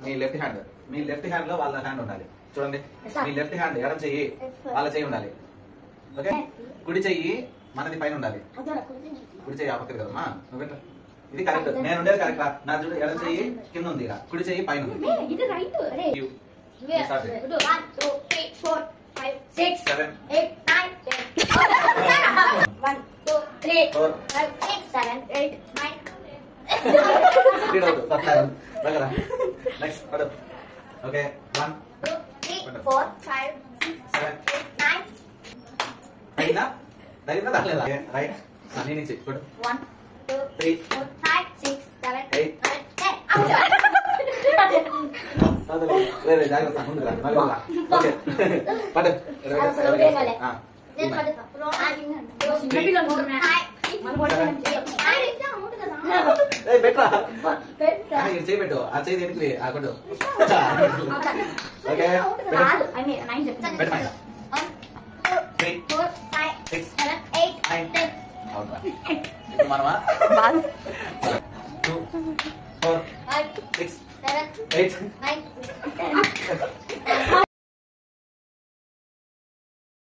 మీ left hand లో వాళ్ళ hand ఉండాలి. చూడండి, మీ లెఫ్ట్ హ్యాండ్ ఎడం చెయ్యి వాళ్ళ చెయ్యి ఉండాలి. ఓకే, కుడి చెయ్యి మనది పైన ఉండాలి. కుడి చెయ్యి ఆ పక్కది కదమ్మా, నువ్వు ఇది కరెక్ట్. నేను ఉండేది కరెక్ట్. నా చూడు, ఎడం చెయ్యి కింద ఉంది, కుడి చెయ్యి పైన ఉంది. 1 2 3 4 5 6 7 8 9 10 1 2 3 4 5 6 7 8 9 నెక్స్ట్ పడు. ఓకే, 1 2 3 4 5 6 7 8 9 అయినా దగ్గర రాలేదా? రైట్, నీ నుంచి పడు. 1 2 3 4 5 6 7 8 9 10 జాగ్రత్త ముందుగా. ఓకే పడు. చేయబెట్టు, ఆ చేయి దేనికి ఆకొట్టు. ఓకే, 1 2 3 4 5 6 7 8 9 10 మనమా 2 4 5 6 7 8 9